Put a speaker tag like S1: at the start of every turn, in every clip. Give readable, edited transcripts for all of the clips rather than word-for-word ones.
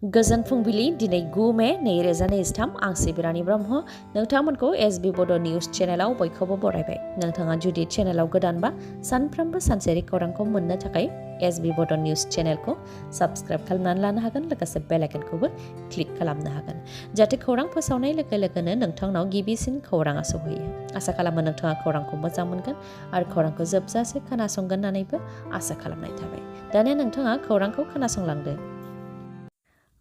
S1: गोजोन फुंबिलि दिनै 9 मे 2023 आं सिबिरानि ब्रह्म नोंथांमोनखौ एसबी बड' निउज चेनेलाव बयखौबो बरायबाय। नोंथाङा जुदि चेनेलाव गोदानबा सानफ्रोमबो सानसेरि खौरांखौ मोननो थाखाय एसबी बड' निउज चेनेलखौ साबस्क्राइब खालामनानै लानो हागोन, लोगोसे बेल आइकनखौबो क्लिक खालामनो हागोन जाहाथे खौरां फोसावनाय लोगो लोगोनो नोंथांनाव गिबिसिन खौराङा सौहैयो। आसा खालामो नोंथाङा खौरांखौ मोजां मोनगोन आरो खौरांखौ जोबजासे खोनासंगोन होननानैबो आसा खालामनाय थाबाय। दानिया नोंथाङा खौरांखौ खोनासंलांदो।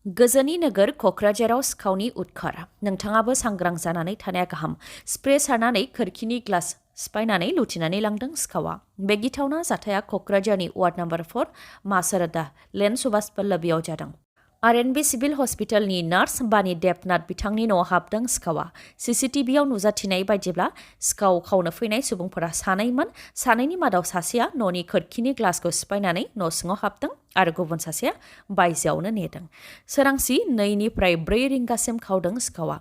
S1: गोजोननि नोगोर क'क्राझाराव सिखावनि उदखार, नोंथाङाबो सांग्रां जानानै थानाया गाहाम। स्प्रे सारनानै खोरखिनि ग्लास सिफायनानै लुथिनानै लांदों सिखावा। बे गिथावना जाथाया क'क्राझारनि वार्ड नम्बर 4 मासरदा लेन सुभाष पल्लबीआव जादों। आरएनबी सिभिल हस्पिटालनि नार्स बानी देबनाथ बिथांनि न'आव हाबदों सिखावा। सीसीटीवीआव नुजाथिनाय बायदिब्ला सिखाव खावनो फैनाय सुबुंफोरा सानैमोन। सानैनि मादाव सासेया न'नि खोरखिनि ग्लासखौ सिफायनानै न' सिङाव हाबदों आरो गुबुन सासेया बायजोआवनो नेदों। सोरांसि 2 निफ्राय 4 रिंगासिम खावदों सिखावा।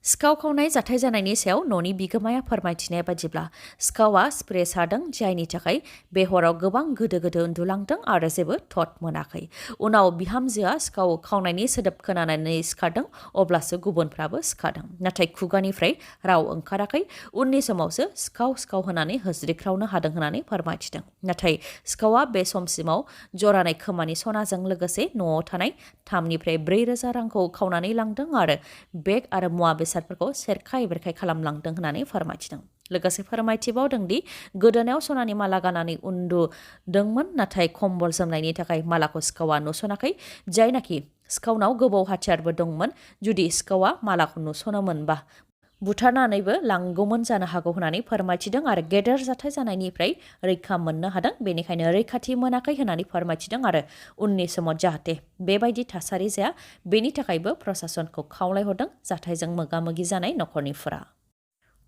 S1: सिखाव खावनाय जाथाय जानायनि सायाव न'नि बिगोमाया फोरमायथिनाय बायदिब्ला सिखावा स्प्रे सारदों, जायनि थाखाय बे हराव गोबां गोदो गोदो उन्दुलांदों आरो जेबो थट मोनाखै। उनाव बिहामजोआ सिखाव खावनायनि सोदोब खोनानानै सिखारदों, अब्लासो गुबुनफ्राबो सिखारदों। नाथाय खुगानिफ्राय राव ओंखाराखै। उननि समावसो सिखाव सिखाव होनानै होज्रिख्रावनो हादों होननानै फोरमायथिदों। नाथाय सिखावा बे समसिमाव जरानाय खोमानि सनाजों लोगोसे न'आव थानाय 3 निफ्राय 4 रोजा रांखौ खावनानै लांदों आरो बेग आरो मुवा बेसादफोरखौ सेरखाय बेरखाय खालामलांदों होननानै फोरमायथिदों। लोगोसे फोरमायथिबावदों दि गोदोनायाव सनानि माला गाननानै उन्दुदोंमोन, नाथाय कम्बल जोमनायनि थाखाय मालाखौ सिखावा नुसनाखै। जायनाखि सिखावनाव गोबौ हाथियारबो दंमोन, जुदि सिखावा मालाखौ नुसनोमोनबा बुथारनानैबो लांगौमोन जानो हागौ होननानै फोरमायथिदों आरो गेदेर जाथाय जानायनिफ्राय रैखा मोननो हादों, बेनिखायनो रैखाथि मोनाखै होननानै फोरमायथिदों आरो उननि समाव जाहाथे बेबायदि थासारि जाया बेनि थाखायबो प्रशासनखौ खावलायहरदों जाथायजों मोगा-मोगि जानाय नखरनिफोरा।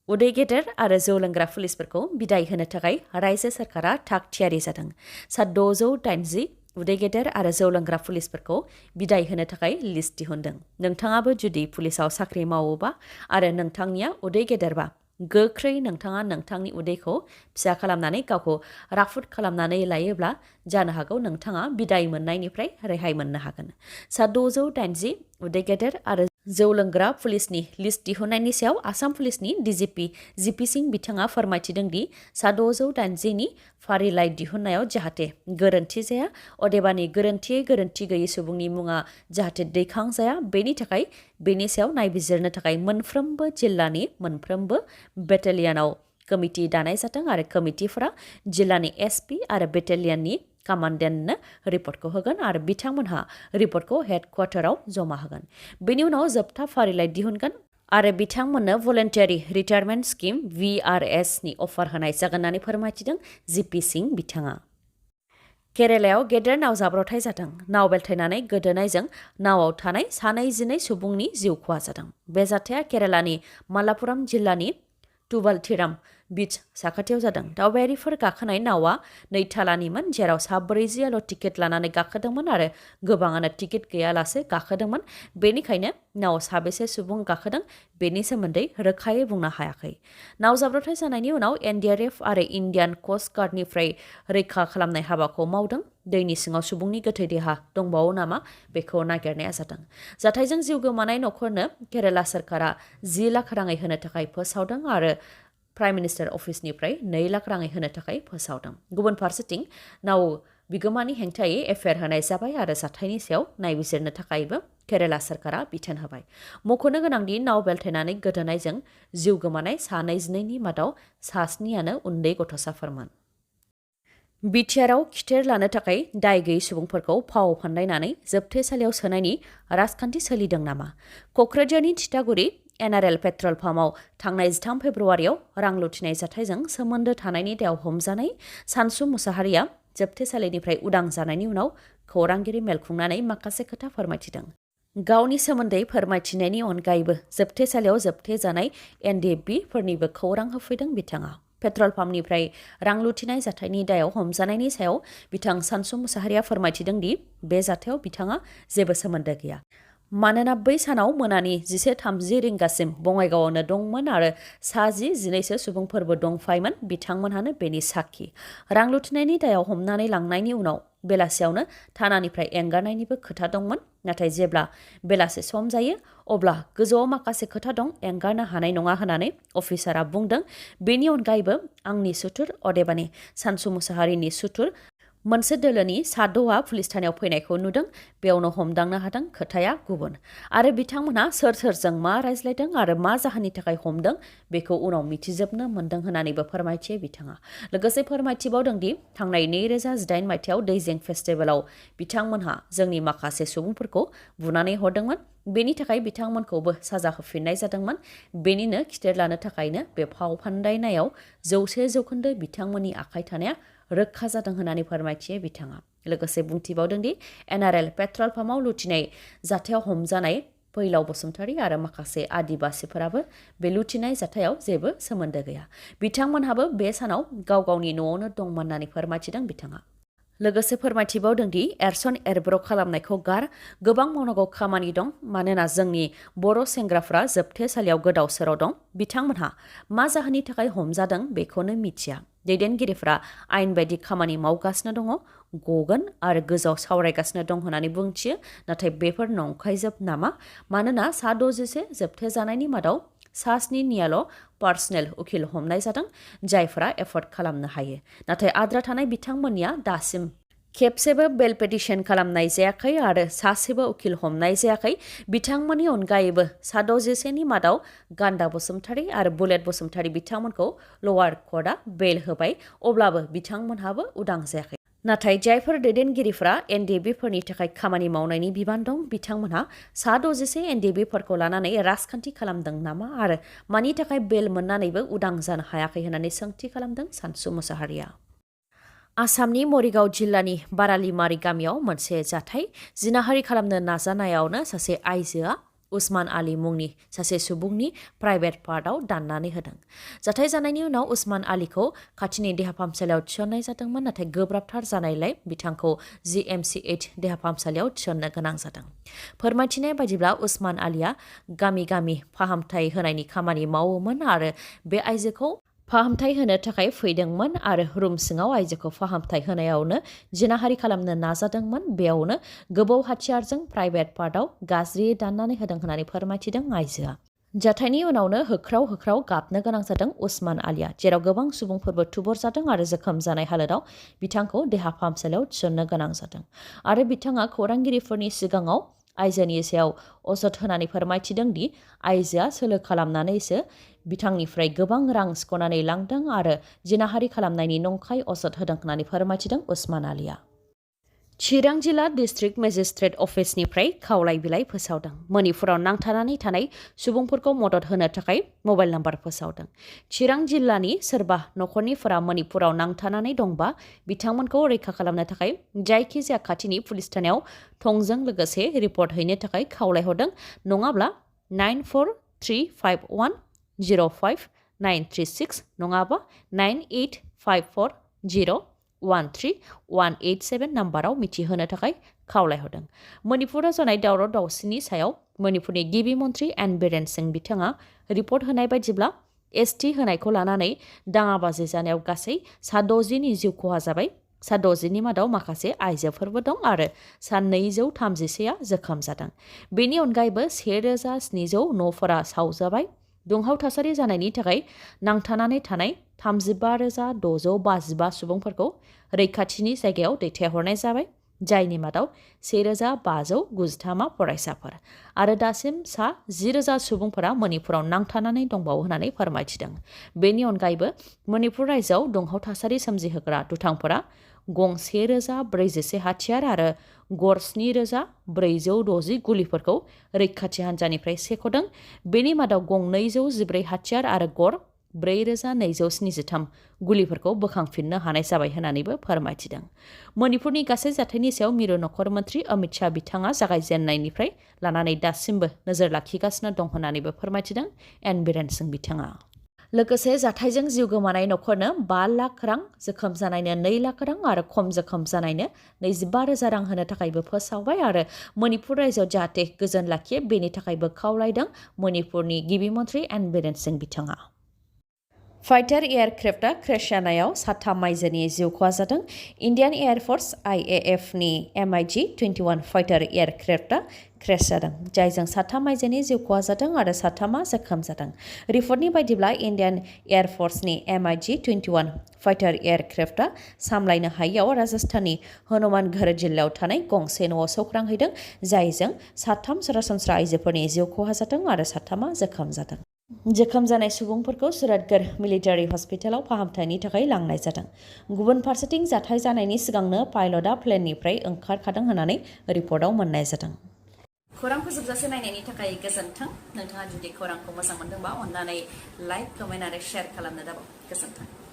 S1: उदै गेदेर आरो जौ लोंग्रा पुलिसफोरखौ बिदाय होनो थाखाय रायजो सोरखारा थाग थियारि जादों। 680 उदै गेदेर आरो जौ लोंग्रा पुलिसफोरखौ बिदाय होनो थाखाय लिस्ट दिहुनदों। नोंथाङाबो जुदि पुलिसाव साख्रि मावोबा आरो नोंथांनिया उदै गेदेरबा, गोख्रै नोंथाङा नोंथांनि उदैखौ फिसा खालामनानै गावखौ राफोद खालामनानै लायोब्ला जानो हागौ नोंथाङा बिदाय मोननायनिफ्राय रेहाय मोननो हागोन। 680 उदै गेदेर आरो जौ लोंग्रा पुलिसनि लिस्ट दिहुननायनि सायाव आसाम पुलिसनि डिजिपि जिपि सिंह बिथाङा फोरमायथिदों दि 680 नि फारिलाइ दिहुननायाव जाहाथे गोरोन्थि जाया, अदेबानि गोरोन्थि गैयै सुबुंनि मुङा जाहाथे दैखांजाया, बेनि थाखाय बेनि सायाव नायबिजिरनो थाखाय मोनफ्रोमबो जिल्लानि मोनफ्रोमबो बेटेलियनाव कमिटि दानाय जादों आरो कमिटिफोरा जिल्लानि एसपि आरो बेटेलियननि कामान्डेन्टनो रिपर्टखौ होगोन आरो बिथांमोनहा रिपर्टखौ हेडक्वार्टाराव जमा होगोन। बेनि उनाव जोबथा फारिलाइ दिहुनगोन आरो बिथांमोननो भलन्टियारि रिटायारमेन्ट स्किम VRS नि अफार होनाय जागोन होननानै फोरमायथिदों जिपि सिंह बिथाङा। केरेलायाव गेदेर नाव जाब्रबथाय जादों। नाव बेलथायनानै गोदोनायजों नावआव थानाय 12 सुबुंनि जिउ खहा जादों। बे जाथाया केरेलानि मालापुराम जिल्लानि तुबालथिराम बीच साखाथियाव जादों। दावबायारिफोर गाखोनाय नावआ 2 थालानिमोन, जेराव 40 टिकेट लानानै गाखोदोंमोन आरो गोबाङानो टिकेट गैयालासे गाखोदोंमोन। बेनिखायनो नावआव साबेसे सुबुं गाखोदों बेनि सोमोन्दै रोखायै बुंनो हायाखै। नाव जाब्रबथाय जानायनि उनाव NDRF आरो इन्डियान क'स्ट गार्डनिफ्राय रैखा खालामनाय हाबाखौ मावदों। दैनि सिङाव सुबुंनि गोथै देहा दंबावो नामा बेखौ नागिरनाया जादों। जाथायजों जिउ गोमानाय नखरनो केरेला सोरखारा 10 लाख राङै होनो थाखाय फोसावदों आरो प्राइम मिनिस्टार अफिसनिफ्राय 2 लाख राङै होनो थाखाय फोसावदों। गुबुन फारसेथिं नाव बिगोमानि हेंथायै एफआइआर होनाय जाबाय आरो जाथायनि सायाव नायबिजिरनो थाखायबो केरेला सोरखारा बिथोन होबाय। मख'नो गोनांदि नाव बेलथायनानै गोदोनायजों जिउ गोमानाय 22 मादाव 7 उन्दै गथ'साफोरमोन। बिटिआरआव खिथेर लानो थाखाय दाय गैयै सुबुंफोरखौ फाव फान्दायनानै जोबथेसालियाव सोनायनि राजखान्थि सोलिदों नामा? क'क्राझारनि थिथागुरि NRL पेट्रल पाम्पआव थांनाय 13 फेब्रुवारियाव रां लुथिनाय जाथायजों सोमोन्दो थानायनि दायाव हमजानाय सानसु मुसाहारिया जोबथेसालिनिफ्राय उदां जानायनि उनाव खौरांगिरि मेल खुंनानै माखासे खोथा फोरमायथिदों। गावनि सोमोन्दै फोरमायथिनायनि अनगायैबो जोबथेसालियाव जोबथेजानाय NDFB फोरनिबो खौरां होफैदों बिथाङा। पेट्रल पाम्पनिफ्राय रां लुथिनाय जाथायनि दायाव हमजानायनि सायाव बिथां सानसु मुसाहारिया फोरमायथिदों दि बे जाथायाव बिथाङा जेबो सोमोन्दो गैया। मानोना बै सानाव मोनानि 11:30 रिंगासिम बङाइगावआवनो दंमोन आरो सा 12सो सुबुंफोरबो दंफायोमोन। बिथांमोनहानो बेनि साखि। रां लुथिनायनि दायाव हमनानै लांनायनि उनाव बेलासियावनो थानानिफ्राय एंगारनायनिबो खोथा दंमोन। नाथाय जेब्ला बेलासे सम जायो अब्ला गोजौआव माखासे खोथा दं, एंगारनो हानाय नङा होननानै अफिसारा बुंदों। बेनि अनगायैबो आंनि सुथुर, अदेबानि सानसु मुसाहारिनि सुथुर मोनसे दोलोनि सा 6आ पुलिस थानायाव फैनायखौ नुदों। बेयावनो हमदांनो हादों खोथाया गुबुन। आरो बिथांमोनहा सोर सोरजों मा रायज्लायदों आरो मा जाहोननि थाखाय हमदों बेखौ उनाव मिथिजोबनो मोन्दों होननानैबो फोरमायथियो बिथाङा। लोगोसे फोरमायथिबावदों दि थांनाय 2018 मायथाइयाव दैजिं फेस्टिभेलाव बिथांमोनहा जोंनि माखासे सुबुंफोरखौ बुनानै हरदोंमोन। बेनि थाखाय बिथांमोनखौबो साजा होफिननाय जादोंमोन। बेनिनो खिथेर लानो थाखायनो बे फाव फान्दायनायाव 100% बिथांमोननि आखाइ थानाया रोखा जादों होननानै फोरमायथियो बिथाङा। लोगोसे बुंथिबावदों दि NRL पेट्रल पाम्पआव लुथिनाय जाथायाव हमजानाय फैलाव बसुमतारी आरो माखासे आदिबासिफोराबो बे लुथिनाय जाथायाव जेबो सोमोन्दो गैया। बिथांमोनहाबो बे सानाव गाव गावनि न'आवनो दंमोन होननानै फोरमायथिदों बिथाङा। लोगोसे फोरमायथिबावदों दि एरसन एरब्र' खालामनायखौ गार, गोबां मावनांगौ खामानि दं। मानोना जोंनि बर' सेंग्राफ्रा जोबथेसालियाव गोदाव सोराव दं। बिथांमोनहा मा जाहोननि थाखाय हमजादों बेखौनो मिथिया। दैदेनगिरिफ्रा आयेन बायदि खामानि मावगासिनो दङ, गगोन आरो गोजौआव सावरायगासिनो दं होननानै बुंथियो। नाथाय बेफोर नंखायजोब नामा? मानोना सा 61 जोबथेजानायनि मादाव सा 7नियाल' पार्सनेल उकिल हमनाय जादों, जायफोरा एफर्ड खालामनो हायो। नाथाय आद्रा थानाय बिथांमोननिया दासिम खेबसेबो बेल पेटिशन खालामनाय जायाखै आरो सासेबो उकिल हमनाय जायाखै। बिथांमोननि अनगायैबो सा 61नि मादाव गान्दा बसुमतारी आरो बुलेट बसुमतारी बिथांमोनखौ लवार कर्टआ बेल होबाय, अब्लाबो बिथांमोनहाबो उदां जायाखै। नाथाय जायफोर दैदेनगिरिफ्रा NDBफोरनि थाखाय खामानि मावनायनि बिबान दं, बिथांमोनहा सा 61 NDBफोरखौ लानानै राजखान्थि खालामदों नामा आरो मानि थाखाय बेल मोननानैबो उदां जानो हायाखै होननानै सोंथि खालामदों सानसु मुसाहारिया। आसामनि मरिगाव जिल्लानि बारालिमारि गामियाव मोनसे जाथाय। जिनाहारि खालामनो नाजानायावनो सासे आइजोआ उस्मान आली मुंनि सासे सुबुंनि प्राइभेट पार्टआव दाननानै होदों। जाथाय जानायनि उनाव उस्मान आलीखौ खाथिनि देहा फाहामसालियाव थिसननाय जादोंमोन। नाथाय गोब्राबथार जानायलाय बिथांखौ GMCH देहा फाहामसालियाव थिसननो गोनां जादों। फोरमायथिनाय बायदिब्ला उस्मान आलीया गामि गामि फाहामथाय होनायनि खामानि मावोमोन आरो बे आइजोखौ फाहामथाय होनो थाखाय फैदोंमोन आरो रुम सिङाव आइजोखौ फाहामथाय होनायावनो जिनाहारि खालामनो नाजादोंमोन। बेयावनो गोबौ हाथियारजों प्राइभेट पार्टआव गाज्रियै दाननानै होदों होननानै फोरमायथिदों आइजोआ। जाथायनि उनावनो होख्राव होख्राव गाबनो गोनां जादों उस्मान आलीया, जेराव गोबां सुबुंफोरबो थुबुर जादों आरो जोखोम जानाय हालोदाव बिथांखौ देहा फाहामसालियाव थिसननो गोनां जादों। आरो बिथाङा खौरांगिरिफोरनि सिगाङाव आइजोनि सायाव अजद होनानै फोरमायथिदों दि आइजोआ सोलो खालामनानैसो बिथांनिफ्राय गोबां रां सिख'नानै लांदों आरो जिनाहारि खालामनायनि नंखाय अजद होदों होननानै फोरमायथिदों उस्मान आलीया। चिरां जिल्ला डिस्ट्रिक्ट मेजिस्ट्रेट अफिसनिफ्राय खावलाय बिलाइ फोसावदों। मणिपुराव नांथानानै थानाय सुबुंफोरखौ मदद होनो थाखाय मबाइल नाम्बार फोसावदों। चिरां जिल्लानि सोरबा नखरनिफोरा मणिपुराव नांथानानै दंबा बिथांमोनखौ रैखा खालामनो थाखाय जायखिजाया खाथिनि पुलिस थानायाव थंजों लोगोसे रिपर्ट हैनो थाखाय खावलायहरदों। नङाब्ला 9435105936 नङाबा 9854013187 नाम्बाराव मिथिहोनो थाखाय खावलायहरदों। मणिपुराव जानाय दावराव दावसिनि सायाव मणिपुरनि गिबि मन्थ्रि एन बीरेन सिंह बिथाङा रिपर्ट होनाय बायदिब्ला ST होनायखौ लानानै दाङाबाजि जानायाव गासै सा 60नि जिउ खहा जाबाय। सा 60नि मादाव माखासे आइजोफोरबो दं आरो सा 231आ जोखोम जादों। बेनि अनगायैबो 1700 न'फोरा सावजाबाय। दुंहाव थासारि जानायनि थाखाय नांथानानै थानाय 35,655 सुबुंफोरखौ रैखाथिनि जायगायाव दैथायहरनाय जाबाय, जायनि मादाव 1,593 फरायसाफोर आरो दासिम सा 10,000 सुबुंफोरा मणिपुराव नांथानानै दंबावो होननानै फोरमायथिदों। बेनि अनगायैबो मणिपुर रायजोआव दुंहाव थासारि सोमजिहोग्रा दुथांफोरा गं 1,041 हाथियार आरो गर 7,460 गुलिफोरखौ रैखाथि हान्जानिफ्राय सेख'दों। बेनि मादाव गं 214 हाथियार आरो गर 4,273 गुलिफोरखौ बोखांफिननो हानाय जाबाय होननानैबो फोरमायथिदों। मणिपुरनि गासै जाथायनि सायाव मिरु नखर मन्थ्रि अमित शाह बिथाङा जागायजेननायनिफ्राय लानानै दासिमबो नोजोर लाखिगासिनो दं होननानैबो फोरमायथिदों एन बीरेन सिंह बिथाङा। लोगोसे जाथायजों जिउ गोमानाय नखरनो 5 लाख रां, जोखोम जानायनो 2 लाख रां आरो खम जोखोम जानायनो 25,000 रां होनो थाखायबो फोसावबाय आरो मणिपुर रायजोआव जाहाथे गोजोन लाखियो बेनि थाखायबो खावलायदों मणिपुरनि गिबि मन्थ्रि एन बिरेन सिंह बिथाङा। फाइटार एयारक्राफ्टआ क्रेश जानायाव 7 आइजोनि जिउ खहा जादों। इन्डियान एयारफोर्स IAFनि MiG-21 फाइटार एयारक्राफ्टआ क्रेश जादों, जायजों 7 आइजोनि जिउ खहा जादों आरो 3 जोखोम जादों। रिपर्टनि बायदिब्ला इन्डियान एयारफोर्सनि MiG-21 फाइटार एयारक्राफ्टआ सामलायनो हायैयाव राजस्थाननि हनुमानगढ़ जिल्लायाव थानाय गंसे न'आव सौख्रांहैदों, जायजों 3 सरासनस्रा आइजोफोरनि जिउ खहा जादों आरो 3 जोखोम जादों। जोखोम जानाय सुबुंफोरखौ सुरतगढ़ मिलिटारि हस्पिटालाव फाहामथायनि थाखाय लांनाय जादों। गुबुन फारसेथिं जाथाय जानायनि सिगांनो पाइलटआ प्लेननिफ्राय ओंखारखादों होननानै रिपर्टआव मोननाय जादों। खौरांखौ जोबजासे नायनायनि थाखाय गोजोन्थों। नोंथाङा जुदि खौरांखौ मोजां मोनदोंबा अन्नानै लाइक, कमेन्ट आरो शेयार खालामनो दाबाव। गोजोन्थों।